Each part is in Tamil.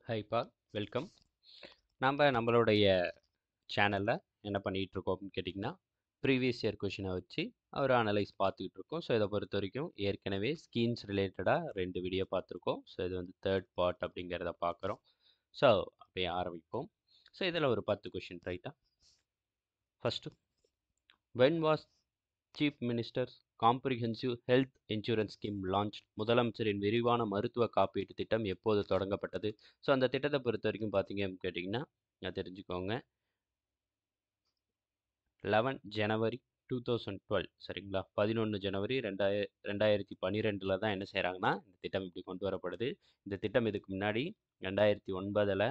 ஹைப்பா, வெல்கம். நம்மளுடைய சேனலில் என்ன பண்ணிகிட்டு இருக்கோம் அப்படின்னு கேட்டிங்கன்னா, ப்ரீவியஸ் இயர் கொஷினை வச்சு ஒரு அனலைஸ் பார்த்துக்கிட்டு இருக்கோம். ஸோ இதை பொறுத்த வரைக்கும் ஏற்கனவே ஸ்கீம்ஸ் ரிலேட்டடாக 2 வீடியோ பார்த்துருக்கோம். ஸோ இது வந்து தேர்ட் பார்ட் அப்படிங்கிறத பார்க்குறோம். ஸோ அப்படியே ஆரம்பிப்போம். ஸோ இதில் ஒரு 10 கொஷின் ரைட்டா. First, when was chief ministers comprehensive health insurance scheme launch? முதலமைச்சரின் விரிவான மருத்துவ காப்பீட்டு திட்டம் எப்போது தொடங்கப்பட்டது? ஸோ அந்த திட்டத்தை பொறுத்த வரைக்கும் பார்த்தீங்க அப்படின்னு கேட்டிங்கன்னா தெரிஞ்சுக்கோங்க, 11 ஜனவரி 2012 சரிங்களா. 11 ஜனவரி 2012 தான் என்ன செய்கிறாங்கன்னா இந்த திட்டம் இப்படி கொண்டு வரப்படுது. இந்த திட்டம் இதுக்கு முன்னாடி 2009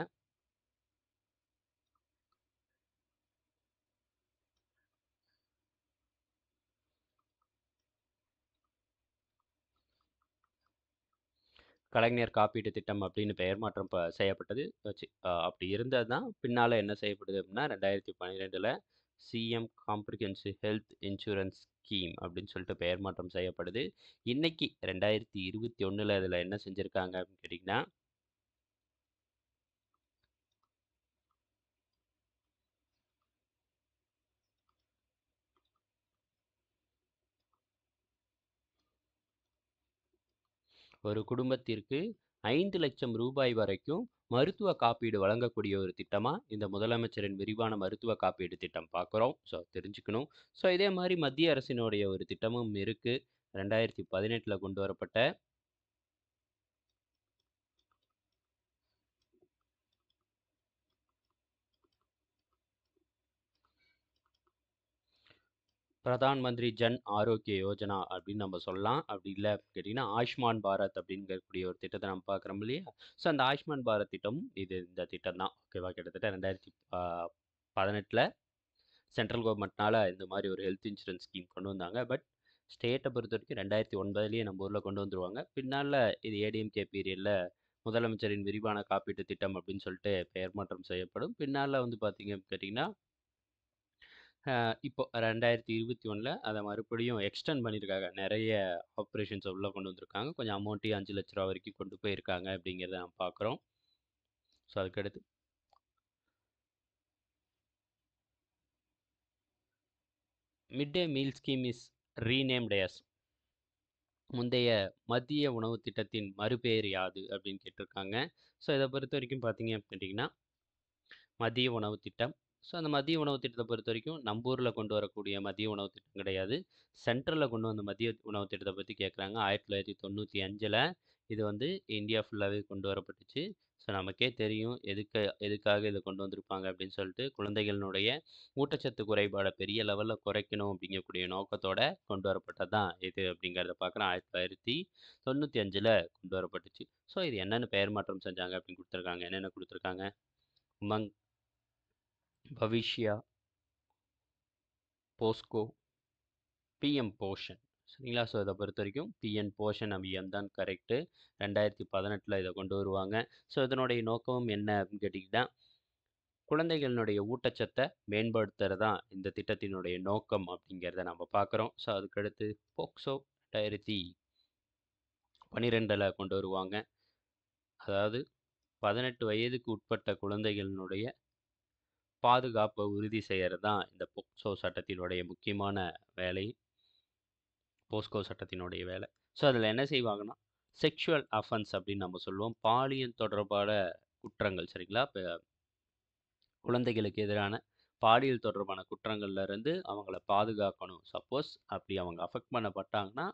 கலைஞர் காப்பீட்டு திட்டம் அப்படின்னு பெயர் மாற்றம் செய்யப்பட்டது. அப்படி இருந்தது தான் பின்னால் என்ன செய்யப்படுது அப்படின்னா 2012 CM comprehensive health insurance scheme அப்படின்னு சொல்லிட்டு பெயர் மாற்றம் செய்யப்படுது. இன்னைக்கு 2021 இதில் என்ன செஞ்சுருக்காங்க அப்படின்னு கேட்டிங்கன்னா, ஒரு குடும்பத்திற்கு 5 லட்சம் ரூபாய் வரைக்கும் மருத்துவ காப்பீடு வழங்கக்கூடிய ஒரு திட்டமாக இந்த முதலமைச்சரின் விரிவான மருத்துவ காப்பீடு திட்டம் பார்க்குறோம். ஸோ தெரிஞ்சுக்கணும். ஸோ இதே மாதிரி மத்திய அரசினுடைய ஒரு திட்டமும் இருக்குது. 2018 கொண்டு வரப்பட்ட பிரதான் மந்திரி ஜன் ஆரோக்கிய யோஜனா அப்படின்னு நம்ம சொல்லலாம். அப்படி இல்லை கேட்டிங்கன்னா ஆயுஷ்மான் பாரத் அப்படிங்கக்கூடிய ஒரு திட்டத்தை நம்ம பார்க்குறோம் இல்லையா. ஸோ அந்த ஆயுஷ்மான் பாரத் திட்டம் இந்த திட்டம் தான் ஓகேவா. கிட்டத்தட்ட 2018 சென்ட்ரல் கவர்மெண்ட்னால இந்த மாதிரி ஒரு ஹெல்த் இன்சூரன்ஸ் ஸ்கீம் கொண்டு வந்தாங்க. பட் ஸ்டேட்டை பொறுத்த வரைக்கும் 2009 நம்ம ஊரில் கொண்டு வந்துருவாங்க. பின்னால் இது ஏடிஎம்கே பீரியடில் முதலமைச்சரின் விரிவான காப்பீட்டு திட்டம் அப்படின்னு சொல்லிட்டு பெயர் மாற்றம் செய்யப்படும். பின்னால் வந்து பார்த்தீங்க கேட்டிங்கன்னா இப்போ 2021 அதை மறுபடியும் எக்ஸ்டெண்ட் பண்ணியிருக்காங்க. நிறைய ஆப்ரேஷன்ஸை உள்ளே கொண்டு வந்திருக்காங்க. கொஞ்சம் அமௌண்ட்டையும் 5 லட்ச ரூபா வரைக்கும் கொண்டு போயிருக்காங்க அப்படிங்கிறத நம்ம பார்க்குறோம். ஸோ அதுக்கடுத்து mid day meal scheme is renamed as. முந்தைய மத்திய உணவு திட்டத்தின் மறுபெயர் யாது அப்படின்னு கேட்டிருக்காங்க. ஸோ இதை பொறுத்த வரைக்கும் பார்த்தீங்க அப்படின்னா மதிய உணவு திட்டம். ஸோ அந்த மதிய உணவு திட்டத்தை பொறுத்த வரைக்கும் நம்ம ஊரில் கொண்டு வரக்கூடிய மதிய உணவு திட்டம் கிடையாது. சென்ட்ரலில் கொண்டு வந்த மதிய உணவு திட்டத்தை பற்றி கேட்குறாங்க. 1995 இது வந்து இந்தியா ஃபுல்லாகவே கொண்டு வரப்பட்டுச்சு. ஸோ நமக்கே தெரியும் எதுக்காக இதை கொண்டு வந்திருப்பாங்க அப்படின்னு சொல்லிட்டு, குழந்தைகளினுடைய ஊட்டச்சத்து குறைபாடை பெரிய லெவலில் குறைக்கணும் அப்படிங்கக்கூடிய நோக்கத்தோட கொண்டு வரப்பட்டது தான் இது அப்படிங்கிறத பார்க்குறோம். 1995 கொண்டு வரப்பட்டுச்சு. ஸோ இது என்னென்னு பெயர் மாற்றம் செஞ்சாங்க அப்படின்னு கொடுத்துருக்காங்க. என்னென்ன கொடுத்துருக்காங்க? உமங், பவிஷ்யா, போஸ்கோ, பிஎம் போஷன் சரிங்களா. ஸோ இதை பொறுத்த வரைக்கும் பிஎன் போஷன் அபியான் தான் கரெக்டு. 2018 இதை கொண்டு வருவாங்க. ஸோ இதனுடைய நோக்கம் என்ன அப்படின்னு கேட்டிங்கன்னா, குழந்தைகளினுடைய ஊட்டச்சத்தை மேம்படுத்துறது தான் இந்த திட்டத்தினுடைய நோக்கம் அப்படிங்கிறத நம்ம பார்க்குறோம். ஸோ அதுக்கடுத்து போக்சோ 2012 கொண்டு வருவாங்க. அதாவது 18 வயதுக்கு உட்பட்ட குழந்தைகளினுடைய பாதுகாப்பை உறுதி செய்கிறது தான் இந்த போக்சோ சட்டத்தினுடைய முக்கியமான வேலை. போஸ்கோ சட்டத்தினுடைய வேலை. ஸோ அதில் என்ன செய்வாங்கன்னா, செக்ஷுவல் அஃபென்ஸ் அப்படின்னு நம்ம சொல்லுவோம். பாலியல் தொடர்பான குற்றங்கள் சரிங்களா. இப்போ குழந்தைகளுக்கு எதிரான பாலியல் தொடர்பான குற்றங்கள்ல இருந்து அவங்கள பாதுகாக்கணும். சப்போஸ் அப்படி அவங்க அஃபெக்ட் பண்ணப்பட்டாங்கன்னா,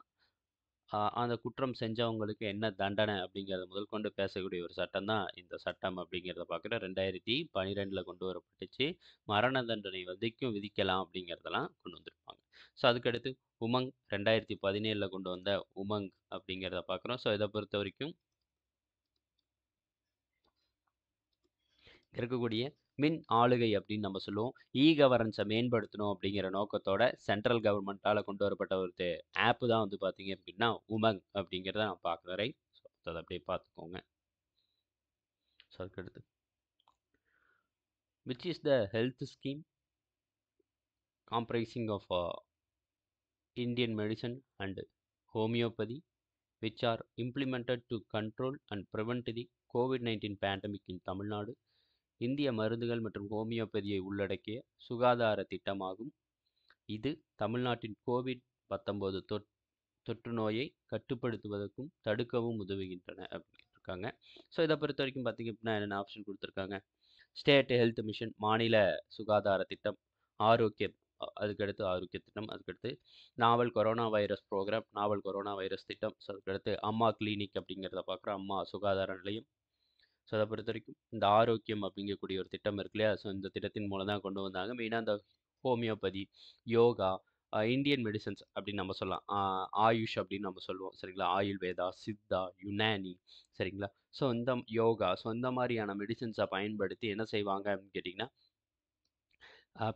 அந்த குற்றம் செஞ்சவங்களுக்கு என்ன தண்டனை அப்படிங்கிறத முதல் கொண்டு பேசக்கூடிய ஒரு சட்டம் தான் இந்த சட்டம் அப்படிங்கிறத பார்க்குறோம். 2012 கொண்டு வரப்பட்டுச்சு. மரண தண்டனை வரைக்கும் விதிக்கலாம் அப்படிங்கிறதெல்லாம் கொண்டு வந்திருப்பாங்க. ஸோ அதுக்கடுத்து உமங் 2017 கொண்டு வந்த உமங் அப்படிங்கிறத பார்க்குறோம். ஸோ இதை பொறுத்த வரைக்கும் இருக்கக்கூடிய மின் ஆளுகை அப்படின்னு நம்ம சொல்லுவோம். இ கவர்னன்ஸை மேம்படுத்தணும் அப்படிங்கிற நோக்கத்தோட சென்ட்ரல் கவர்மெண்ட்டால் கொண்டு வரப்பட்ட ஒரு ஆப்பு தான் வந்து பார்த்தீங்க அப்படின்னா உமங் அப்படிங்கிறத நான் பார்க்குறேன். ரைட். ஸோ அதை அப்படியே பார்த்துக்கோங்க. ஸோ அதுக்கடுத்து, which is the health scheme comprising of Indian medicine and homeopathy which are implemented to control and prevent the கோவிட்-19 பேண்டமிக் இன் தமிழ்நாடு இந்திய மருந்துகள் மற்றும் ஹோமியோபதியை உள்ளடக்கிய சுகாதார திட்டமாகும். இது தமிழ்நாட்டின் கோவிட்-19 தொற்று நோயை கட்டுப்படுத்துவதற்கும் தடுக்கவும் உதவுகின்றன அப்படின்னு இருக்காங்க. ஸோ இதை பொறுத்த வரைக்கும் பார்த்தீங்க அப்படின்னா என்னென்ன ஆப்ஷன் கொடுத்துருக்காங்க. ஸ்டேட் ஹெல்த் மிஷன் மாநில சுகாதார திட்டம், ஆரோக்கியம் அதுக்கடுத்து ஆரோக்கிய திட்டம், அதுக்கடுத்து novel corona virus program, novel corona virus திட்டம், ஸோ அதுக்கடுத்து அம்மா கிளினிக் அப்படிங்கிறத பார்க்குறோம், அம்மா சுகாதார நிலையம். ஸோ அதை பொறுத்த வரைக்கும் இந்த ஆரோக்கியம் அப்படிங்கக்கூடிய ஒரு திட்டம் இருக்கு இல்லையா, ஸோ இந்த திட்டத்தின் மூலம் தான் கொண்டு வந்தாங்க. மெயினாக இந்த ஹோமியோபதி, யோகா, இந்தியன் மெடிசன்ஸ் அப்படின்னு நம்ம சொல்லலாம், ஆயுஷ் அப்படின்னு நம்ம சொல்லுவோம் சரிங்களா, ஆயுர்வேதா, சித்தா, யுனானி சரிங்களா. ஸோ இந்த யோகா, ஸோ இந்த மாதிரியான மெடிசன்ஸை பயன்படுத்தி என்ன செய்வாங்க அப்படின்னு கேட்டிங்கன்னா,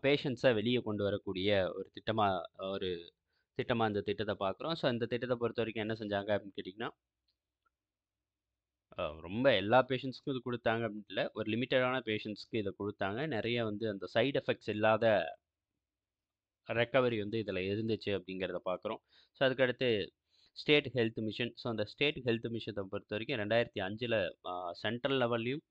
பேஷண்ட்ஸை வெளியே கொண்டு வரக்கூடிய ஒரு திட்டமாக இந்த திட்டத்தை பார்க்குறோம். ஸோ இந்த திட்டத்தை பொறுத்த வரைக்கும் என்ன செஞ்சாங்க அப்படின்னு கேட்டிங்கன்னா, ரொம்ப எல்லா பேஷண்ட்ஸ்க்கும் இது கொடுத்தாங்க அப்படின்ட்டு இல்லை, ஒரு லிமிட்டடான பேஷண்ட்ஸ்க்கு இதை கொடுத்தாங்க. நிறைய வந்து அந்த சைடு எஃபெக்ட்ஸ் இல்லாத ரெக்கவரி வந்து இதில் இருந்துச்சு அப்படிங்கிறத பார்க்குறோம். ஸோ அதுக்கடுத்து ஸ்டேட் ஹெல்த் மிஷன். ஸோ அந்த ஸ்டேட் ஹெல்த் மிஷனை பொறுத்த வரைக்கும் 2005 சென்ட்ரல் லெவல்லையும்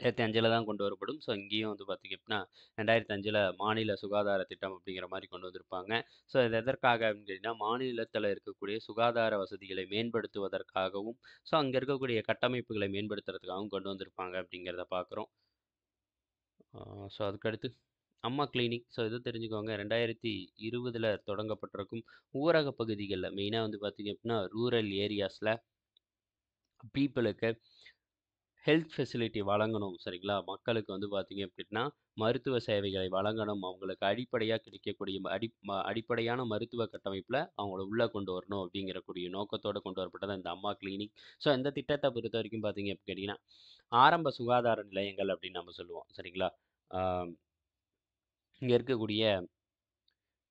2005 தான் கொண்டு வரப்படும். ஸோ இங்கேயும் வந்து பார்த்திங்க அப்படின்னா 2005 மாநில சுகாதார திட்டம் அப்படிங்கிற மாதிரி கொண்டு வந்திருப்பாங்க. ஸோ இது எதற்காக அப்படின்னு கேட்டிங்கன்னா, மாநிலத்தில் இருக்கக்கூடிய சுகாதார வசதிகளை மேம்படுத்துவதற்காகவும், ஸோ அங்கே இருக்கக்கூடிய கட்டமைப்புகளை மேம்படுத்துறதுக்காகவும் கொண்டு வந்திருப்பாங்க அப்படிங்கிறத பார்க்குறோம். ஸோ அதுக்கடுத்து அம்மா கிளினிக். ஸோ இது தெரிஞ்சுக்கோங்க, 2020 தொடங்கப்பட்டிருக்கும். ஊரக பகுதிகளில் மெயினாக வந்து பார்த்திங்க அப்படின்னா ரூரல் ஏரியாஸில் பீப்புளுக்கு ஹெல்த் ஃபெசிலிட்டி வழங்கணும் சரிங்களா. மக்களுக்கு வந்து பார்த்திங்க அப்படின்னா மருத்துவ சேவைகளை வழங்கணும், அவங்களுக்கு அடிப்படையாக கிடைக்கக்கூடிய அடிப்படையான மருத்துவ கட்டமைப்பில் அவங்கள உள்ளே கொண்டு வரணும் அப்படிங்கிறக்கூடிய நோக்கத்தோடு கொண்டு வரப்பட்டது இந்த அம்மா கிளினிக். ஸோ இந்த திட்டத்தை பொறுத்த வரைக்கும் பார்த்திங்க அப்படின்னு கேட்டிங்கன்னா, ஆரம்ப சுகாதார நிலையங்கள் அப்படின்னு நம்ம சொல்லுவோம் சரிங்களா. இங்கே இருக்கக்கூடிய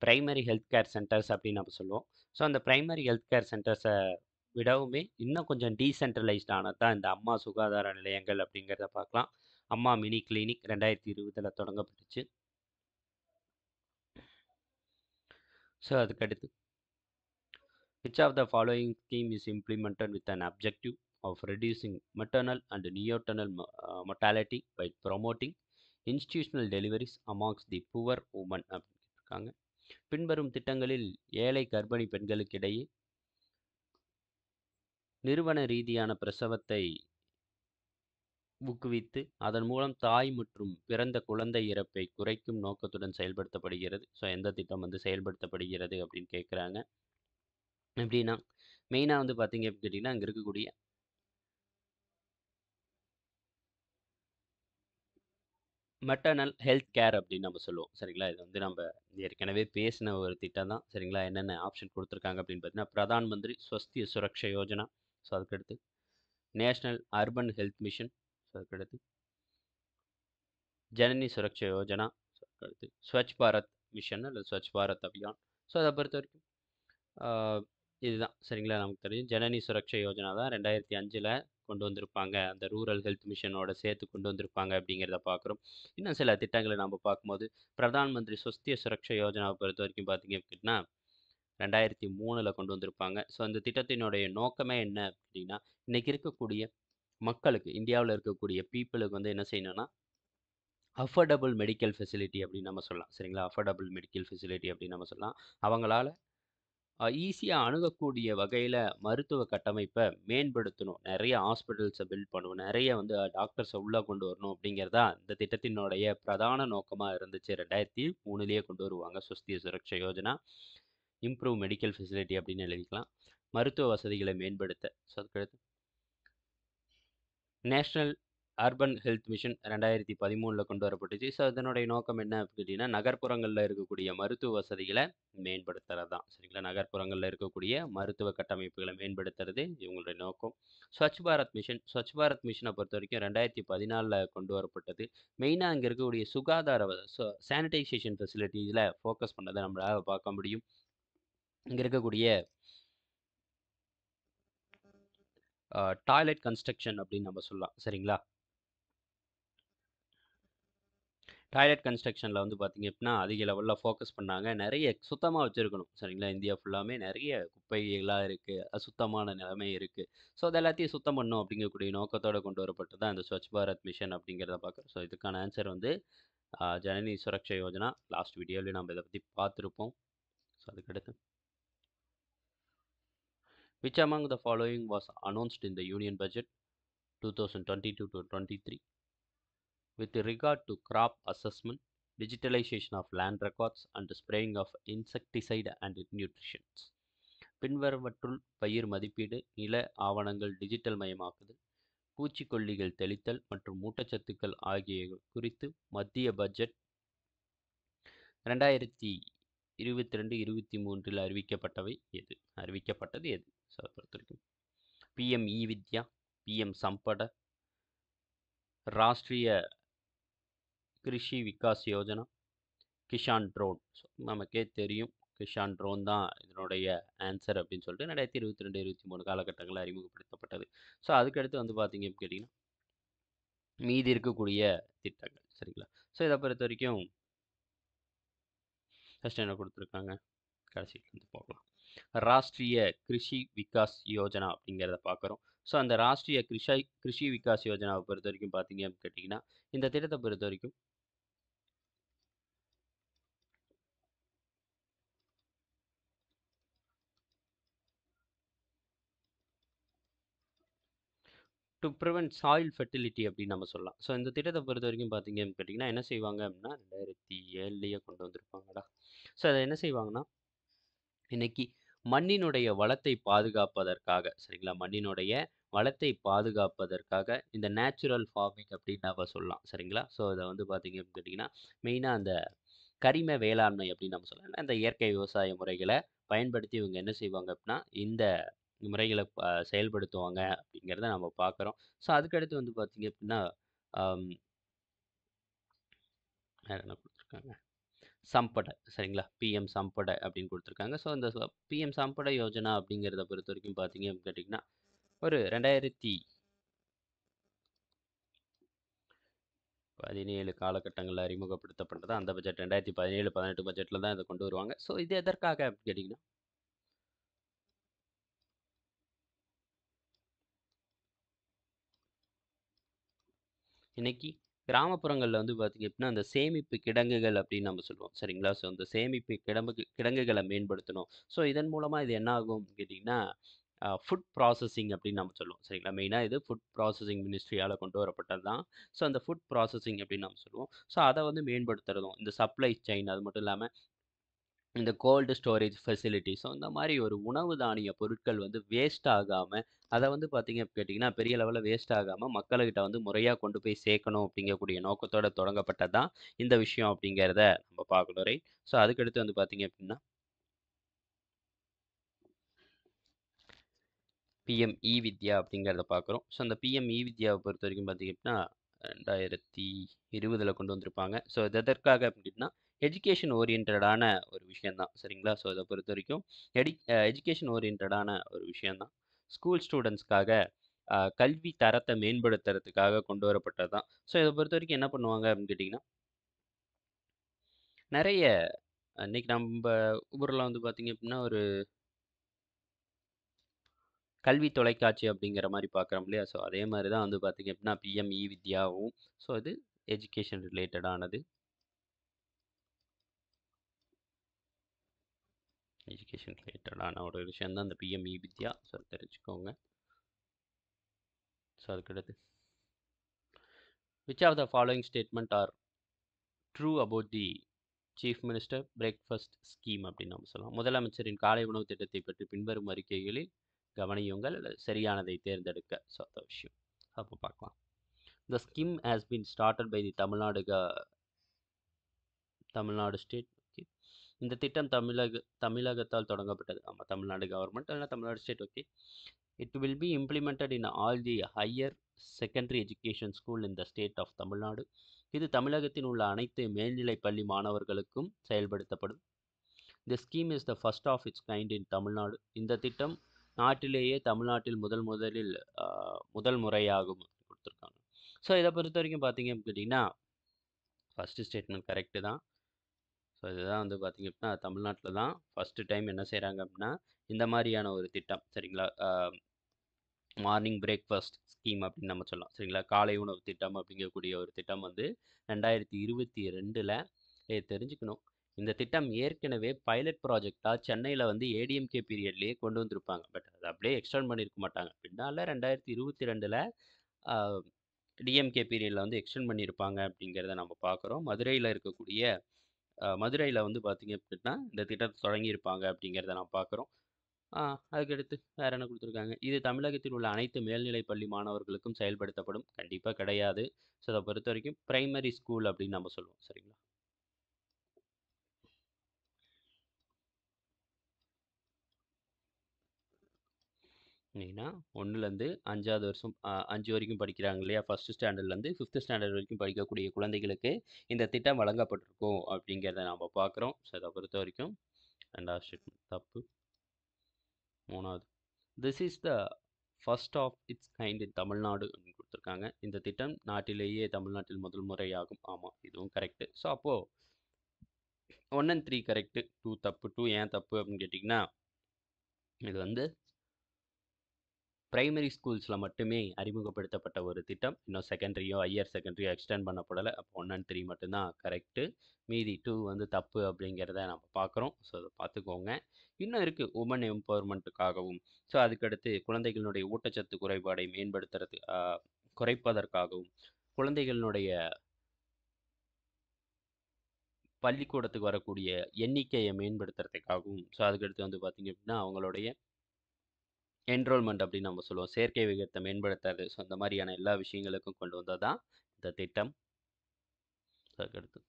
பிரைமரி ஹெல்த் கேர் சென்டர்ஸ் அப்படின்னு நம்ம சொல்லுவோம். ஸோ அந்த பிரைமரி ஹெல்த் கேர் சென்டர்ஸை விடவுமே இன்னும் கொஞ்சம் டீசென்ட்ரலைஸ்ட் ஆனது தான் இந்த அம்மா சுகாதார நிலையங்கள் அப்படிங்கிறத பார்க்கலாம். அம்மா மினி கிளினிக் 2020 தொடங்கப்பட்டுச்சு. ஸோ அதுக்கடுத்து which of the following scheme is implemented with an objective of reducing maternal and neonatal mortality by promoting institutional deliveries amongst the poor women அப்படின்னு இருக்காங்க. பின்வரும் திட்டங்களில் ஏழை கர்ப்பிணி பெண்களுக்கிடையே நிறுவன ரீதியான பிரசவத்தை ஊக்குவித்து அதன் மூலம் தாய் மற்றும் பிறந்த குழந்தை இறப்பை குறைக்கும் நோக்கத்துடன் செயல்படுத்தப்படுகிறது. ஸோ எந்த திட்டம் வந்து செயல்படுத்தப்படுகிறது அப்படின்னு கேட்குறாங்க. எப்படின்னா மெயினாக வந்து பார்த்தீங்க அப்படின்னு கேட்டிங்கன்னா, அங்கே இருக்கக்கூடிய மெட்டர்னல் ஹெல்த் கேர் அப்படின்னு நம்ம சொல்லுவோம் சரிங்களா. இது வந்து நம்ம ஏற்கனவே பேசின ஒரு திட்டம் தான் சரிங்களா. என்னென்ன ஆப்ஷன் கொடுத்துருக்காங்க அப்படின்னு பார்த்தீங்கன்னா, பிரதான் மந்திரி ஸ்வஸ்திய சுரக்ஷா யோஜனா, ஸோ அதுக்கடுத்து national urban health mission, so அதுக்கடுத்து ஜனனி சுரக்ஷா யோஜனா, ஸோ அதுக்கடுத்து ஸ்வச் பாரத் மிஷன் அல்லது ஸ்வச் பாரத் அபியான். ஸோ அதை பொறுத்த வரைக்கும் இதுதான் சரிங்களா. நமக்கு தெரியும் ஜனனி சுரக்ஷா யோஜனா தான் 2005 கொண்டு வந்திருப்பாங்க, அந்த ரூரல் ஹெல்த் மிஷனோட சேர்த்து கொண்டு வந்திருப்பாங்க அப்படிங்கிறத பார்க்குறோம். இன்னும் சில திட்டங்களை நம்ம பார்க்கும்போது பிரதான் மந்திரி ஸ்வஸ்திய சுரக்ஷா யோஜனாவை பொறுத்த வரைக்கும் பார்த்தீங்க அப்படின்னா 2003 கொண்டு வந்திருப்பாங்க. ஸோ அந்த திட்டத்தினுடைய நோக்கமே என்ன அப்படின்னா, இன்றைக்கி இருக்கக்கூடிய மக்களுக்கு, இந்தியாவில் இருக்கக்கூடிய பீப்புளுக்கு வந்து என்ன செய்யணும்னா, அஃபோர்டபுள் மெடிக்கல் ஃபெசிலிட்டி அப்படின்னு நம்ம சொல்லலாம் சரிங்களா. அஃபோர்டபுள் மெடிக்கல் ஃபெசிலிட்டி அப்படின்னு நம்ம சொல்லலாம். அவங்களால ஈஸியாக அணுகக்கூடிய வகையில் மருத்துவ கட்டமைப்பை மேம்படுத்தணும், நிறைய ஹாஸ்பிட்டல்ஸை பில்ட் பண்ணணும், நிறைய வந்து டாக்டர்ஸை உள்ளே கொண்டு வரணும் அப்படிங்கிறதா இந்த திட்டத்தினுடைய பிரதான நோக்கமாக இருந்துச்சு. 2003 கொண்டு வருவாங்க Swasthya Suraksha Yojana. Improve medical facility அப்படின்னு எழுதிக்கலாம். மருத்துவ வசதிகளை மேம்படுத்த. ஸோ அதுக்கடுத்து நேஷ்னல் அர்பன் ஹெல்த் மிஷன் 2013 கொண்டு வரப்பட்டுச்சு. ஸோ இதனுடைய நோக்கம் என்ன அப்படின்னா, நகர்ப்புறங்களில் இருக்கக்கூடிய மருத்துவ வசதிகளை மேம்படுத்துறது தான் சரிங்களா. நகர்ப்புறங்களில் இருக்கக்கூடிய மருத்துவ கட்டமைப்புகளை மேம்படுத்துறது இவங்களுடைய நோக்கம். ஸ்வச் பாரத் மிஷன். ஸ்வச் பாரத் மிஷனை பொறுத்த வரைக்கும் 2014 கொண்டு வரப்பட்டது. மெயினாக அங்கே இருக்கக்கூடிய சுகாதார சானிடைசேஷன் ஃபெசிலிட்டிஸில் ஃபோக்கஸ் பண்ணதை நம்மளால் பார்க்க முடியும். இங்கே இருக்கக்கூடிய டாய்லெட் கன்ஸ்ட்ரக்ஷன் அப்படின்னு நம்ம சொல்லலாம் சரிங்களா. டாய்லெட் கன்ஸ்ட்ரக்ஷனில் வந்து பார்த்தீங்க அப்படின்னா அதிக லெவலில் ஃபோக்கஸ் பண்ணாங்க. நிறைய சுத்தமாக வச்சுருக்கணும் சரிங்களா? இந்தியா ஃபுல்லாமே நிறைய குப்பைகளாக இருக்குது, அசுத்தமான நிலைமை இருக்குது. ஸோ அது எல்லாத்தையும் சுத்தம் பண்ணணும் அப்படிங்கக்கூடிய நோக்கத்தோடு கொண்டு வரப்பட்டு தான் இந்த ஸ்வச் பாரத் மிஷன் அப்படிங்கிறத பார்க்குறோம். ஸோ இதுக்கான ஆன்சர் வந்து ஜனனி சுரக்ஷா யோஜனா. லாஸ்ட் வீடியோவில் நம்ம இதை பற்றி பார்த்துருப்போம். ஸோ அதுக்கடுத்து which among the following was announced in the Union Budget 2022 to 23 with regard to crop assessment, digitalization of land records, and spraying of insecticide and nutrition? பின்வருவற்றுள் பயிர் மதிப்பீடு, நில ஆவணங்கள் டிஜிட்டல் மயமாக்குதல், பூச்சிக்கொல்லிகள் தெளித்தல் மற்றும் ஊட்டச்சத்துக்கள் ஆகியவை குறித்து மத்திய பட்ஜெட் 2022-23 அறிவிக்கப்பட்டது எது? ஸோ அதை பொறுத்த வரைக்கும் பிஎம் இ Vidya, PM Sampada, Rashtriya Krishi Vikas Yojana, Kisan drone. So நமக்கே தெரியும் கிஷான் ட்ரோன் தான் இதனுடைய ஆன்சர் அப்படின்னு சொல்லிட்டு 2022-23 காலகட்டங்களில் அறிமுகப்படுத்தப்பட்டது. ஸோ அதுக்கடுத்து வந்து பார்த்தீங்க கேட்டிங்கன்னா மீதி இருக்கக்கூடிய திட்டங்கள் சரிங்களா? ஸோ இதை பொறுத்த வரைக்கும் ஃபஸ்ட் என்ன கொடுத்துருக்காங்க, கடைசியில் வந்து பார்க்கலாம். ராஷ்ட்ரிய கிருஷி விகாஸ் யோஜனா அப்படிங்கிறத பார்க்குறோம். ஸோ அந்த ராஷ்ட்ரிய கிருஷி விகாஸ் யோஜனாவை பொறுத்த வரைக்கும் பார்த்தீங்க அப்படின்னு கேட்டிங்கன்னா இந்த திட்டத்தை பொறுத்த வரைக்கும் டு ப்ரிவென்ட் சாயில் ஃபெர்டிலிட்டி அப்படின்னு நம்ம சொல்லலாம். ஸோ இந்த திட்டத்தை பொறுத்த வரைக்கும் பார்த்தீங்க அப்படின்னு கேட்டிங்கன்னா என்ன செய்வாங்க அப்படின்னா 2007 கொண்டு வந்திருப்பாங்கடா. ஸோ அதை என்ன செய்வாங்கன்னா இன்னைக்கு மண்ணினுடைய வளத்தை பாதுகாப்பதற்காக சரிங்களா, மண்ணினுடைய வளத்தை பாதுகாப்பதற்காக இந்த நேச்சுரல் ஃபார்மிங் அப்படின்னு நம்ம சொல்லலாம் சரிங்களா. ஸோ இதை வந்து பார்த்தீங்க அப்படின்னு கேட்டிங்கன்னா மெயினாக அந்த கரிம வேளாண்மை அப்படின்னு நம்ம சொல்லலாம். இந்த இயற்கை விவசாய முறைகளை பயன்படுத்தி இவங்க என்ன செய்வாங்க அப்படின்னா இந்த முறைகளை செயல்படுத்துவாங்க அப்படிங்கிறத நம்ம பார்க்குறோம். ஸோ அதுக்கடுத்து வந்து பார்த்தீங்க அப்படின்னா வேறு என்ன கொடுத்துருக்காங்க, சம்பட சரிங்களா, பிஎம் சம்பட அப்படின்னு கொடுத்துருக்காங்க. ஸோ இந்த பிஎம் சம்பட யோஜனா அப்படிங்கிறத பொறுத்த வரைக்கும் பார்த்தீங்க அப்படின்னு கேட்டிங்கன்னா ஒரு 2017 காலகட்டங்களில் அறிமுகப்படுத்தப்பட்டது. அந்த பட்ஜெட் 2017-18 பட்ஜெட்டில் தான் இதை கொண்டு வருவாங்க. ஸோ இது எதற்காக அப்படின்னு கேட்டிங்கன்னா இன்னைக்கு கிராமப்புறங்களில் வந்து பார்த்திங்க அப்படின்னா அந்த சேமிப்பு கிடங்குகள் அப்படின்னு நம்ம சொல்லுவோம் சரிங்களா. ஸோ அந்த சேமிப்பு கிடங்குகளை மேம்படுத்தணும். ஸோ இதன் மூலமாக இது என்ன ஆகும் கேட்டிங்கன்னா ஃபுட் ப்ராசஸிங் அப்படின்னு நம்ம சொல்லுவோம் சரிங்களா. மெயினாக இது ஃபுட் ப்ராசஸிங் மினிஸ்ட்ரியால் கொண்டு வரப்பட்டது தான். ஸோ அந்த ஃபுட் ப்ராசஸிங் அப்படின்னு நம்ம சொல்லுவோம். ஸோ அதை வந்து மேம்படுத்துறதும் இந்த சப்ளை செயின், அது மட்டும் இல்லாமல் இந்த கோல்டு ஸ்டோரேஜ் ஃபெசிலிட்டி. ஸோ இந்த மாதிரி ஒரு உணவு தானிய பொருட்கள் வந்து வேஸ்ட் ஆகாமல், அதை வந்து பார்த்தீங்க கேட்டிங்கன்னா பெரிய லெவலில் வேஸ்ட் ஆகாமல் மக்கள்கிட்ட வந்து முறையாக கொண்டு போய் சேர்க்கணும் அப்படிங்கக்கூடிய நோக்கத்தோடு தொடங்கப்பட்டது தான் இந்த விஷயம் அப்படிங்கிறத நம்ம பார்க்கணும் ரைட். ஸோ அதுக்கடுத்து வந்து பார்த்தீங்க அப்படின்னா பிஎம் இ வித்யா அப்படிங்கிறத பார்க்குறோம். ஸோ அந்த பிஎம் இ வித்யாவை பொறுத்த வரைக்கும் பார்த்தீங்க அப்படின்னா 2020 கொண்டு வந்திருப்பாங்க. ஸோ இது எதற்காக அப்படின்னா எஜுகேஷன் ஓரியன்டான ஒரு விஷயந்தான் சரிங்களா. ஸோ இதை பொறுத்த வரைக்கும் எஜுகேஷன் ஓரியன்டான ஒரு விஷயந்தான். ஸ்கூல் ஸ்டூடெண்ட்ஸ்க்காக கல்வி தரத்தை மேம்படுத்துறதுக்காக கொண்டு வரப்பட்டது தான். ஸோ இதை பொறுத்த வரைக்கும் என்ன பண்ணுவாங்க அப்படின்னு கேட்டிங்கன்னா நிறைய இன்னைக்கு நம்ம ஊரில் வந்து பார்த்தீங்க அப்படின்னா ஒரு கல்வி தொலைக்காட்சி அப்படிங்கிற மாதிரி பார்க்குறோம் இல்லையா. ஸோ அதே மாதிரி தான் வந்து பார்த்தீங்க அப்படின்னா பிஎம் இ வித்யாவும். ஸோ இது எஜுகேஷன் ரிலேட்டடானது. எஜுகேஷன் ரிலேட்டடான ஒரு விஷயம் தான் இந்த பிஎம் இ வித்யா. ஸோ தெரிஞ்சுக்கோங்க. ஸோ அதுக்கடுத்து which of the following statement are true about the chief minister breakfast scheme அப்படின்னு நம்ம சொல்லலாம். முதலமைச்சரின் காலை உணவு திட்டத்தை பற்றி பின்வரும் அறிக்கைகளில் கவனியுங்கள், சரியானதை தேர்ந்தெடுக்க. ஸோ அந்த விஷயம் அப்போ பார்க்கலாம். The scheme has been started by the Tamil Nadu state. Okay, இந்த திட்டம் தமிழகத்தால் தொடங்கப்பட்டது. ஆமாம், தமிழ்நாடு கவர்மெண்ட் இல்லைனா Tamil Nadu state. Okay, it will be implemented in all the higher secondary education school in the state of Tamil Nadu. இது தமிழகத்தில் உள்ள அனைத்து மேல்நிலை பள்ளி மாணவர்களுக்கும் செயல்படுத்தப்படும். The scheme is the first of its kind in Tamil Nadu. இந்த திட்டம் நாட்டிலேயே தமிழ்நாட்டில் முதல் முறையாகும் கொடுத்துருக்காங்க. ஸோ இதை பொறுத்த வரைக்கும் பார்த்தீங்க கேட்டிங்கன்னா ஃபர்ஸ்ட் ஸ்டேட்மெண்ட் கரெக்ட்டு தான். ஸோ இதுதான் வந்து பார்த்தீங்க அப்படின்னா, தமிழ்நாட்டில தான் ஃபர்ஸ்ட்டு டைம் என்ன செய்றாங்க அப்படின்னா, இந்த மாரியான ஒரு திட்டம் சரிங்களா? மார்னிங் பிரேக்ஃபாஸ்ட் ஸ்கீம் அப்படின்னு நம்ம சொல்லலாம். சரிங்களா? காலை உணவு திட்டம் அப்படிங்கக்கூடிய ஒரு திட்டம் வந்து 2022ல தெரிஞ்சுக்கணும். இந்த திட்டம் ஏற்கனவே பைலட் ப்ராஜெக்ட்டா சென்னையில வந்து ஏடிஎம்கே பீரியட்லயே கொண்டு வந்திருப்பாங்க. பட் அத அப்படியே எக்ஸ்டெண்ட் பண்ணியிருக்க மாட்டாங்க. பின்னால 2022ல அ டிஎம்கே பீரியட்ல வந்து எக்ஸ்டெண்ட் பண்ணியிருப்பாங்க அப்படிங்கிறத நம்ம பார்க்குறோம். மதுரையில வந்து பார்த்தீங்க அப்படின்னா, இந்த திட்டத்த தொடங்கியிருப்பாங்க அப்படிங்கிறத நாம் பார்க்குறோம். ஆ அதுக்கடுத்து வேற என்ன குடுத்துருக்காங்க? இது தமிழகத்தில் உள்ள அனைத்து மேல்நிலைப் பள்ளி மாணவர்களுக்கும் செயல்படுத்தப்படும். கண்டிப்பா கிடையாது. ஸோ அத பொறுத்தவரைக்கும் பிரைமரி ஸ்கூல் அப்படின்னு நம்ம சொல்லுவோம். சரிங்களா? ஏன்னா 1லேருந்து 5வது வருஷம் 5 வரைக்கும் படிக்கிறாங்க இல்லையா? 1 ஸ்டாண்டர்ட்லேருந்து 5த் ஸ்டாண்டர்ட் வரைக்கும் படிக்கக்கூடிய குழந்தைகளுக்கு இந்த திட்டம் வழங்கப்பட்டிருக்கும் அப்படிங்கிறத நாம பார்க்குறோம். ஸோ அத பொறுத்தவரைக்கும் 2வது ஸ்டேட்மெண்ட் தப்பு. 3வது this is the first of its kind in Tamil Nadu அப்படின்னு குடுத்துருக்காங்க. இந்த திட்டம் நாட்டிலேயே தமிழ்நாட்டில் முதல் முறையாகும். ஆமா, இதுவும் கரெக்ட்டு. ஸோ அப்போ 1 அண்ட் 3 கரெக்ட்டு. 2 தப்பு. 2 ஏன் தப்பு அப்படின்னு கேட்டிங்கன்னா, இது வந்து பிரைமரி ஸ்கூல்ஸ்ல மட்டுமே அறிமுகப்படுத்தப்பட்ட ஒரு திட்டம். இன்னும் செகண்டரியோ, ஹையர் செகண்டரியோ எக்ஸ்டெண்ட் பண்ணப்படல. அப்போ 1 அண்ட் 3 மட்டும் தான் கரெக்ட்டு. மீதி 2 வந்து தப்பு அப்படிங்கிறத நம்ம பார்க்குறோம். ஸோ அத பார்த்துக்கோங்க. இன்னும் இருக்கு வுமன் எம்பவர்மெண்ட்டுக்காகவும், ஸோ அதுக்கடுத்து குழந்தைகளினுடைய ஊட்டச்சத்து குறைபாடை குறைப்பதற்காகவும், குழந்தைகளினுடைய பள்ளிக்கூடத்துக்கு வரக்கூடிய எண்ணிக்கைய மேம்படுத்துறதுக்காகவும், ஸோ அதுக்கடுத்து வந்து பார்த்தீங்க அப்படின்னா, அவங்களுடைய என்ரோல்மெண்ட் அப்படின்னு நம்ம சொல்லுவோம். சேர்க்கை விகிதத்த மேம்படுத்துறது. ஸோ அந்த மாரியான எல்லா விஷயங்களுக்கும் கொண்டு வந்தது தான் இந்த திட்டம். அதுக்கடுத்து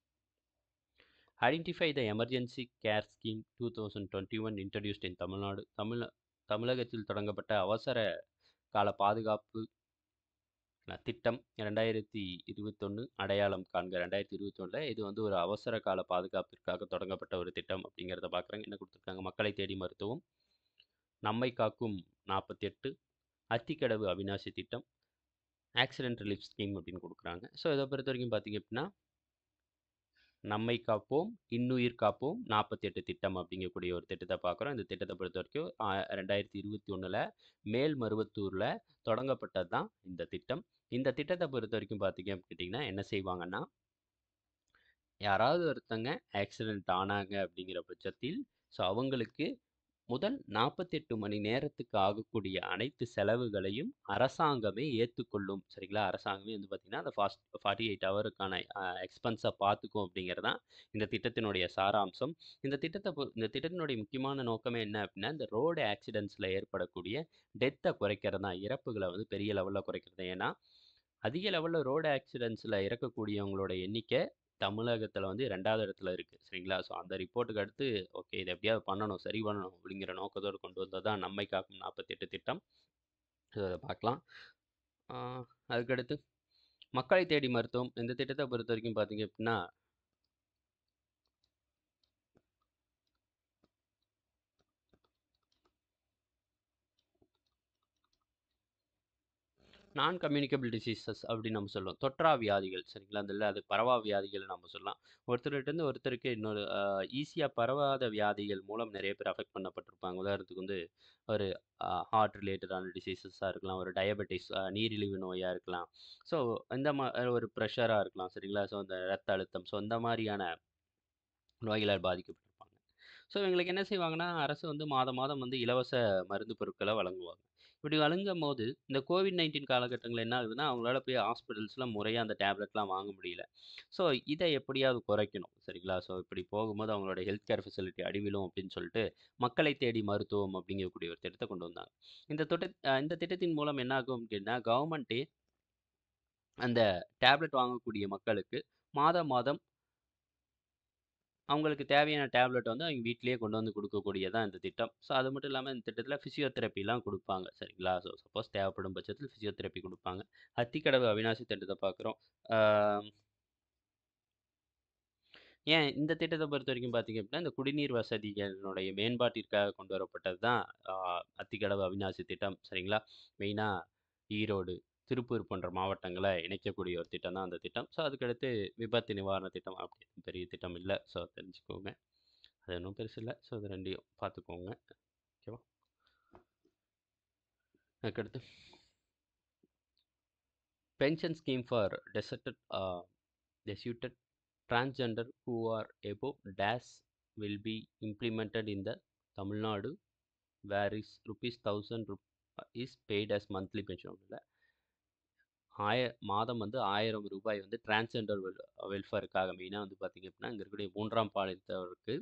identify the emergency care scheme 2021 introduced இன் தமிழ்நாடு. தமிழகத்தில் தொடங்கப்பட்ட அவசர கால பாதுகாப்பு திட்டம் 2021 அடையாளம் காண்க 2021ல இது வந்து ஒரு அவசர கால பாதுகாப்பிற்காக தொடங்கப்பட்ட ஒரு திட்டம் அப்படிங்கிறத பார்க்குறாங்க. என்ன குடுத்துருக்காங்க? மக்களை தேடி மருத்துவம், நம்மை காக்கும் 48, அத்திக்கடவு அவிநாசி திட்டம், ஆக்சிடென்ட் ரிலீஃப் ஸ்கீம் அப்படின்னு குடுக்குறாங்க. ஸோ இத பொறுத்தவரைக்கும் பார்த்தீங்க அப்படின்னா, நம்மை காப்போம், இன்னுயிர் காப்போம் 48 திட்டம் அப்படிங்கக்கூடிய ஒரு திட்டத்த பார்க்குறோம். இந்த திட்டத்த பொறுத்தவரைக்கும் 2021ல மேல்மருவத்தூர்ல தொடங்கப்பட்டது தான் இந்த திட்டம். இந்த திட்டத்த பொறுத்தவரைக்கும் பார்த்தீங்க கேட்டீங்கன்னா, என்ன செய்வாங்கன்னா, யாராவது ஒருத்தங்க ஆக்சிடென்ட் ஆனாங்க அப்படிங்கிற பட்சத்தில், ஸோ அவங்களுக்கு முதல் 48 மணி நேரத்துக்கு ஆகக்கூடிய அனைத்து செலவுகளையும் அரசாங்கமே ஏத்துக்கொள்ளும். சரிங்களா? அரசாங்கமே வந்து பார்த்தீங்கன்னா, அந்த 48 ஹவருக்கான எக்ஸ்பென்ஸ பார்த்துக்கும் அப்படிங்கிறது தான் இந்த திட்டத்தினுடைய சாராம்சம். இந்த திட்டத்தினுடைய முக்கியமான நோக்கமே என்ன அப்படின்னா, இந்த ரோடு ஆக்சிடென்ட்ஸ்ல ஏற்படக்கூடிய டெத்த குறைக்கிறது தான். இறப்புகள வந்து பெரிய லெவல்ல குறைக்கிறது. ஏன்னா, அதிக லெவல்ல ரோடு ஆக்சிடென்ட்ஸ்ல இறக்கக்கூடியவங்களோட எண்ணிக்கை தமிழகத்துல வந்து 2வது இடத்துல இருக்கு. சரிங்களா? ஸோ அந்த ரிப்போர்ட்டுக்கு அடுத்து, ஓகே இத எப்படியாவது பண்ணணும், சரி பண்ணணும் அப்படிங்கிற நோக்கத்தோட கொண்டு வந்தது தான் நம்மை காக்கும் 48 திட்டம். ஸோ அத பார்க்கலாம். ஆ அதுக்கடுத்து மக்களை தேடி மருத்துவம். இந்த திட்டத்த பொறுத்தவரைக்கும் பார்த்தீங்க அப்படின்னா, நான் கம்யூனிகபிள் டிசீசஸ் அப்படின்னு நம்ம சொல்லுவோம். தொற்றா வியாதிகள் சரிங்களா? அது பரவா வியாதிகள்னு நம்ம சொல்லலாம். ஒருத்தர்கிட்டருந்து ஒருத்தருக்கு இன்னொரு ஈஸியா பரவாத வியாதிகள் மூலம் நெறைய பேர் அஃபெக்ட் பண்ணப்பட்டிருப்பாங்க. உதாரணத்துக்கு வந்து ஒரு ஹார்ட் ரிலேட்டடான டிசீசஸா இருக்கலாம். ஒரு டயபெட்டிஸ் நீரிழிவு நோயா இருக்கலாம். ஸோ இந்த ஒரு பிரஷரா இருக்கலாம். சரிங்களா? ஸோ இந்த ரத்த அழுத்தம். ஸோ இந்த மாரியான நோய்களால் பாதிக்கப்பட்டிருப்பாங்க. ஸோ இவங்களுக்கு என்ன செய்வாங்கன்னா, அரசு வந்து மாதம் மாதம் வந்து இலவச மருந்து பொருட்கள வழங்குவாங்க. இப்படி வழங்கும்போது, இந்த கோவிட்-19 காலகட்டங்கள்ல என்ன ஆகுதுன்னா, அவங்களால போய் ஹாஸ்பிட்டல்ஸ்ல முறையா அந்த டேப்லெட்லாம் வாங்க முடியல. ஸோ இத எப்படியாவது குறைக்கணும். சரிங்களா? ஸோ இப்படி போகும்போது அவங்களோட ஹெல்த் கேர் ஃபெசிலிட்டி அடிவிழும் அப்படின்னு சொல்லிட்டு, மக்களை தேடி மருத்துவம் அப்படிங்கக்கூடிய ஒரு திட்டத்த கொண்டு வந்தாங்க. இந்த திட்டத்தின் மூலம் என்ன ஆகும் அப்படின்னா, கவர்மெண்ட்டே அந்த டேப்லெட் வாங்கக்கூடிய மக்களுக்கு மாதம் மாதம் அவங்களுக்கு தேவையான டேப்லெட் வந்து அவங்க வீட்டிலேயே கொண்டு வந்து குடுக்கக்கூடியது தான் இந்த திட்டம். ஸோ அது மட்டும் இல்லாம இந்த திட்டத்தில ஃபிசியோதெரபிலாம் குடுப்பாங்க. சரிங்களா? ஸோ சப்போஸ் தேவைப்படும் பட்சத்தில் ஃபிசியோதெரபி குடுப்பாங்க. அத்திக்கடவு அவிநாசி திட்டத்த பார்க்குறோம். ஆ ஏன் இந்த திட்டத்த பொறுத்தவரைக்கும் பார்த்தீங்க அப்படின்னா, இந்த குடிநீர் வசதிகளுடைய மேம்பாட்டிற்காக கொண்டு வரப்பட்டது தான் ஆ அத்திக்கடவு அவிநாசி திட்டம். சரிங்களா? மெயினா ஈரோடு, திருப்பூர் போன்ற மாவட்டங்களை இணைக்கக்கூடிய ஒரு திட்டம் தான் அந்த திட்டம். ஸோ அதுக்கடுத்து விபத்து நிவாரண திட்டம் அப்படி பெரிய திட்டம் இல்லை. ஸோ தெரிஞ்சுக்கோங்க. அது ஒன்றும் பெருசு இல்லை. ஸோ இது ரெண்டையும் பார்த்துக்கோங்க. ஓகேவா? அதுக்கடுத்து pension scheme for deserted transgender who are above dash will be implemented in the Tamil Nadu where is rupees 1000 is paid as monthly pension. மாதம் வந்து 1000 ரூபாய் வந்து டிரான்ஸ்ஜெண்டர் வெல்ஃபேருக்காக மெயினாக வந்து பார்த்திங்க அப்படின்னா இங்கே இருக்கக்கூடிய 3ஆம் பாலினத்தவருக்கு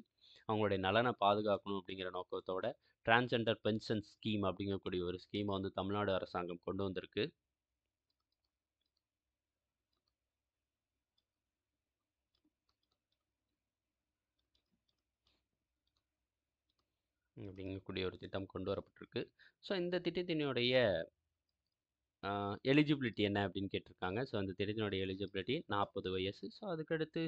அவங்களுடைய நலனை பாதுகாக்கணும் அப்படிங்கிற நோக்கத்தோட டிரான்ஸ்ஜெண்டர் பென்ஷன் ஸ்கீம் அப்படிங்கக்கூடிய ஒரு ஸ்கீமை வந்து தமிழ்நாடு அரசாங்கம் கொண்டு வந்திருக்கு. அப்படிங்கக்கூடிய ஒரு திட்டம் கொண்டு வரப்பட்டிருக்கு. ஸோ இந்த திட்டத்தினுடைய எலிஜிபிலிட்டி என்ன அப்படின்னு கேட்டிருக்காங்க. ஸோ அந்த திட்டத்தினுடைய எலிஜிபிலிட்டி 40 வயசு. ஸோ அதுக்கடுத்து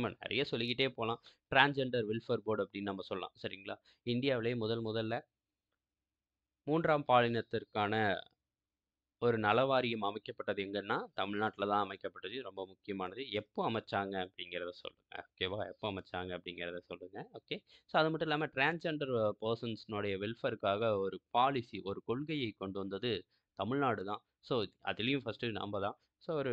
நிறைய சொல்லிக்கிட்டே போகலாம். டிரான்ஸ்ஜெண்டர் வெல்ஃபேர் போர்டு அப்படின்னு நம்ம சொல்லலாம். சரிங்களா? இந்தியாவிலேயே முதல்ல 3ஆம் பாலினத்திற்கான ஒரு நலவாரியம் அமைக்கப்பட்டது எங்கன்னா தமிழ்நாட்டில் தான் அமைக்கப்பட்டது. ரொம்ப முக்கியமானது. எப்போ அமைச்சாங்க அப்படிங்கிறத சொல்லுங்கள். ஓகேவா? எப்போ அமைச்சாங்க அப்படிங்கிறத சொல்லுங்கள். ஓகே. ஸோ அது மட்டும் இல்லாமல் டிரான்ஸ்ஜெண்டர் பர்சன்ஸ்னுடைய வெல்ஃபேருக்காக ஒரு பாலிசி, ஒரு கொள்கையை கொண்டு வந்தது தமிழ்நாடு தான். ஸோ அதுலேயும் ஃபஸ்ட்டு நம்ம தான். ஸோ ஒரு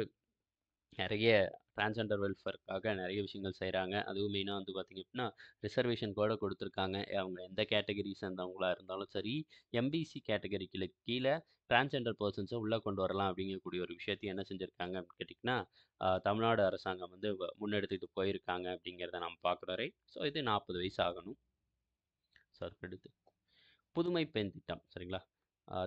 நிறைய டிரான்ஸ்ஜெண்டர் வெல்ஃபேருக்காக நிறைய விஷயங்கள் செய்கிறாங்க. அதுவும் மெயினாக வந்து பார்த்திங்க அப்படின்னா ரிசர்வேஷன் கூட கொடுத்துருக்காங்க. அவங்க எந்த கேட்டகரி சேர்ந்தவங்களா இருந்தாலும் சரி, எம்பிசி கேட்டகரிக்கு கீழே டிரான்ஸ்ஜெண்டர் பர்சன்ஸை உள்ளே கொண்டு வரலாம் அப்படிங்கக்கூடிய ஒரு விஷயத்தையும் என்ன செஞ்சுருக்காங்க அப்படின்னு கேட்டிங்கன்னா தமிழ்நாடு அரசாங்கம் வந்து முன்னெடுத்துட்டு போயிருக்காங்க அப்படிங்கிறத நம்ம பார்க்குறோம். ரைட். ஸோ இது 40 வயசு ஆகணும். ஸோ அதுக்கடுத்து புதுமை பெண் திட்டம். சரிங்களா?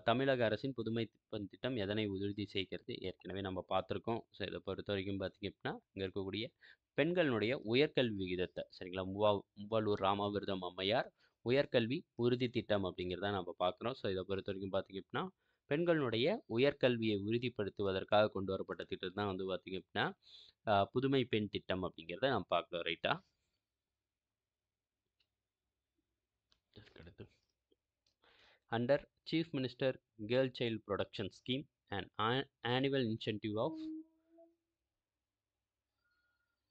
தமிழக அரசின் புதுமை பெண் திட்டம் எதனை உறுதி செய்கிறது? ஏற்கனவே நம்ம பார்த்துருக்கோம். ஸோ இதை பொறுத்த வரைக்கும் பார்த்திங்க அப்படின்னா இங்கே இருக்கக்கூடிய பெண்களுடைய உயர்கல்வி விகிதத்தை, சரிங்களா, மூவலூர் ராமாமிர்தம் அம்மையார் உயர்கல்வி உறுதி திட்டம் அப்படிங்கிறத நம்ம பார்க்குறோம். ஸோ இதை பொறுத்த வரைக்கும் பார்த்திங்க அப்படின்னா பெண்களுடைய உயர்கல்வியை உறுதிப்படுத்துவதற்காக கொண்டு வரப்பட்ட திட்டம் தான் வந்து பார்த்திங்க அப்படின்னா புதுமை பெண் திட்டம் அப்படிங்கிறத நம்ம பார்க்குறோம். ரைட்டா? Under Chief Minister Girl Child Protection Scheme, an annual incentive of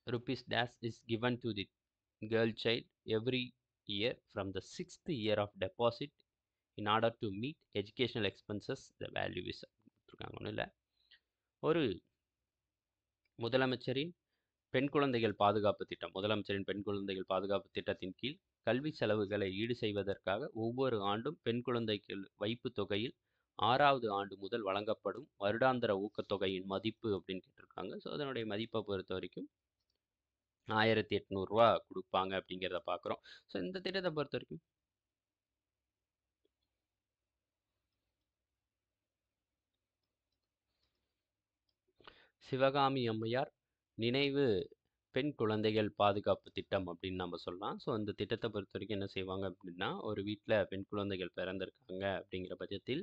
rupees dash is given to the girl child every year from the 6th year of deposit in order to meet educational expenses. The value is ஒன்றும் இல்லை. ஒரு முதலமைச்சரின் பெண் குழந்தைகள் பாதுகாப்பு திட்டம், முதலமைச்சரின் பெண் குழந்தைகள் பாதுகாப்பு திட்டத்தின் கீழ் கல்வி செலவுகளை ஈடு செய்வதற்காக ஒவ்வொரு ஆண்டும் பெண் குழந்தைகள் வைப்பு தொகையில் 6வது ஆண்டு முதல் வழங்கப்படும் வருடாந்திர ஊக்கத்தொகையின் மதிப்பு அப்படின்னு கேட்டிருக்காங்க. ஸோ அதனுடைய மதிப்பை பொறுத்த வரைக்கும் 1800 ரூபா கொடுப்பாங்க அப்படிங்கிறத பார்க்குறோம். ஸோ இந்த திட்டத்தை பொறுத்த வரைக்கும் சிவகாமி அம்மையார் நினைவு பெண் குழந்தைகள் பாதுகாப்பு திட்டம் அப்படின்னு நம்ம சொல்லலாம். ஸோ இந்த திட்டத்தை பொறுத்த வரைக்கும் என்ன செய்வாங்க அப்படின்னா ஒரு வீட்டில் பெண் குழந்தைகள் பிறந்திருக்காங்க அப்படிங்கிற பட்சத்தில்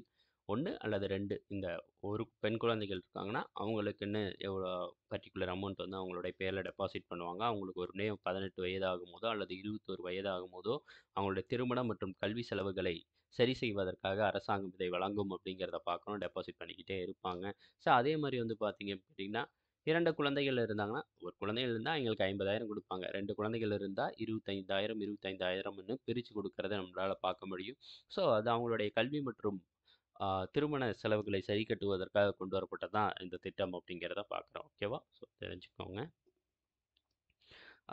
1 அல்லது 2 இந்த ஒரு பெண் குழந்தைகள் இருக்காங்கன்னா அவங்களுக்குன்னு எவ்வளோ பர்டிகுலர் அமௌண்ட் வந்து அவங்களுடைய பேரில் டெபாசிட் பண்ணுவாங்க. அவங்களுக்கு ஒரு 18 வயது ஆகும் போதோ அல்லது 21 வயது ஆகும் போதோ அவங்களுடைய திருமணம் மற்றும் கல்வி செலவுகளை சரி செய்வதற்காக அரசாங்கம் இதை வழங்கும் அப்படிங்கிறத பார்க்கணும். டெபாசிட் பண்ணிக்கிட்டே இருப்பாங்க. ஸோ அதே மாதிரி வந்து பார்த்தீங்க அப்படின்னா 2 குழந்தைகள் இருந்தாங்கன்னா ஒரு குழந்தைகள் இருந்தால் எங்களுக்கு 50,000 கொடுப்பாங்க. 2 குழந்தைகள் இருந்தால் 25,000 25,000ன்னு பிரித்து கொடுக்கறத நம்மளால் பார்க்க முடியும். ஸோ அது அவங்களுடைய கல்வி மற்றும் திருமண செலவுகளை சரி கட்டுவதற்காக கொண்டு வரப்பட்டது தான் இந்த திட்டம் அப்படிங்கிறத பார்க்குறோம். ஓகேவா? ஸோ தெரிஞ்சுக்கோங்க.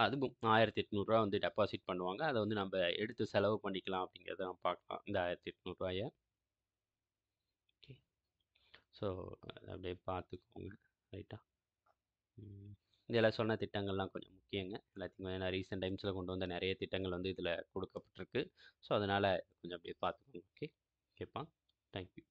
அதுவும் 1800 ரூபா வந்து டெபாசிட் பண்ணுவாங்க. அதை வந்து நம்ம எடுத்து செலவு பண்ணிக்கலாம் அப்படிங்கிறத நம்ம பார்க்கலாம். இந்த 1800 ரூபாயை. ஓகே. ஸோ அப்படியே பார்த்துக்கோங்க. ரைட்டா? இதில் சொன்ன திட்டங்கள்லாம் கொஞ்சம் முக்கியங்க. எல்லாத்தையுமே நான் ரீசெண்ட் டைம்ஸில் கொண்டு வந்த நிறைய திட்டங்கள் வந்து இதில் கொடுக்கப்பட்டிருக்கு. ஸோ அதனால் கொஞ்சம் அப்படியே பார்த்துக்கோங்க. ஓகே. ஓகேப்பா. தேங்க்யூ.